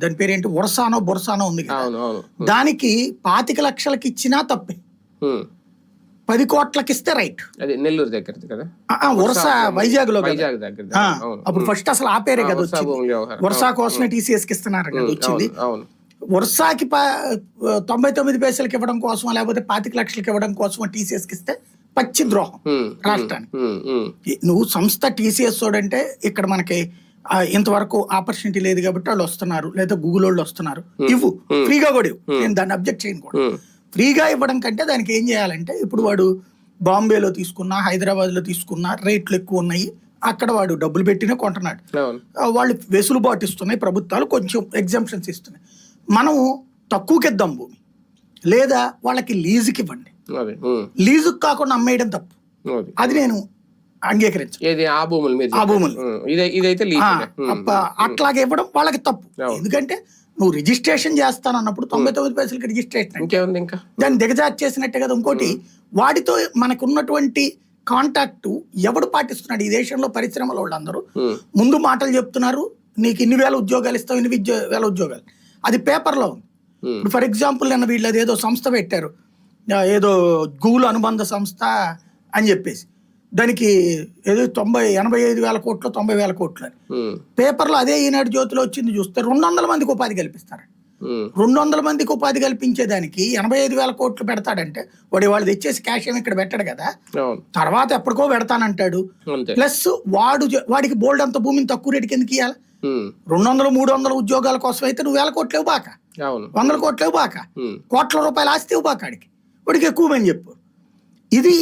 దాని పేరేంటి ఉరసానో బొరసానో ఉంది కదా, దానికి 25 లక్షలకి ఇచ్చినా తప్పే, 10 కోట్లకి ఇస్తే రైట్. అది నెల్లూరు దగ్గర కదా, ఉరస వైజాగ్ లో. అప్పుడు ఫస్ట్ అసలు ఆ పేరే కదా వచ్చింది, ఉరసా కోసమే TCS కి ఇస్తున్నారు కదా వచ్చింది. ఉరసాకి 99 పైసలకి ఇవ్వడం కోసం లేకపోతే 25 లక్షలకి ఇవ్వడం కోసం TCS కి ఇస్తే పచ్చి ద్రోహం రాష్ట్రానికి. నువ్వు సంస్థ TCS అంటే ఇక్కడ మనకి ఇంతవరకు ఆపర్చునిటీ లేదు కాబట్టి వాళ్ళు వస్తున్నారు, లేదా గూగుల్ వాళ్ళు వస్తున్నారు, ఇవ్వు ఫ్రీగా కూడా ఇవ్వు, నేను దాన్ని అబ్జెక్ట్ చేయను కూడా. ఫ్రీగా ఇవ్వడం కంటే దానికి ఏం చేయాలంటే, ఇప్పుడు వాడు బాంబేలో తీసుకున్నా హైదరాబాద్ లో తీసుకున్నా రేట్లు ఎక్కువ ఉన్నాయి, అక్కడ వాడు డబ్బులు పెట్టినా కొంటున్నాడు, వాళ్ళు వెసులుబాటు ఇస్తున్నాయి ప్రభుత్వాలు, కొంచెం ఎగ్జామ్షన్స్ ఇస్తున్నాయి. మనం తక్కువకి ఇద్దాం భూమి, లేదా వాళ్ళకి లీజుకి ఇవ్వండి, లీజుకి కాకుండా అమ్మేయడం తప్పు, అది నేను అంగీకరించు. అట్లాగే ఇవ్వడం వాళ్ళకి తప్పు. ఎందుకంటే నువ్వు రిజిస్ట్రేషన్ చేస్తానన్నప్పుడు 99 పైసలకి రిజిస్ట్రేషన్ దాన్ని దిగజార్చి చేసినట్టే కదా. ఇంకోటి, వాటితో మనకున్నటువంటి కాంటాక్ట్ ఎవడు పాటిస్తున్నాడు ఈ దేశంలో? పరిశ్రమల వాళ్ళందరూ ముందు మాటలు చెప్తున్నారు, నీకు ఇన్ని వేల ఉద్యోగాలు ఇస్తావు, ఇన్ని వేల ఉద్యోగాలు, అది పేపర్లో ఉంది. ఇప్పుడు ఫర్ ఎగ్జాంపుల్ నిన్న వీళ్ళు ఏదో సంస్థ పెట్టారు, ఏదో గూగుల్ అనుబంధ సంస్థ అని చెప్పేసి, దానికి ఏదో 85 వేల కోట్లు 90 వేల కోట్లు అని పేపర్లో, అదే ఈనాడు జ్యోతిలో వచ్చింది చూస్తే 200 మందికి ఉపాధి కల్పిస్తారు. 200 మందికి ఉపాధి కల్పించేదానికి 85 వేల కోట్లు పెడతాడంటే వాళ్ళు తెచ్చేసి క్యాష్ ఏమి ఇక్కడ పెట్టాడు కదా, తర్వాత ఎప్పటికో పెడతానంటాడు. ప్లస్ వాడికి బోల్డ్ అంత భూమిని తక్కువ రేటుకి ఎందుకు ఇవ్వాలి? 200-300 ఉద్యోగాల కోసం అయితే నువ్వు 1000 కోట్లు ఇవ్వబాక, 100 కోట్లు ఇవ్వబాక, కోట్ల రూపాయల ఆస్తి ఇవ్వబాక, వాడికి ఎక్కువ అని చెప్పు. ఇది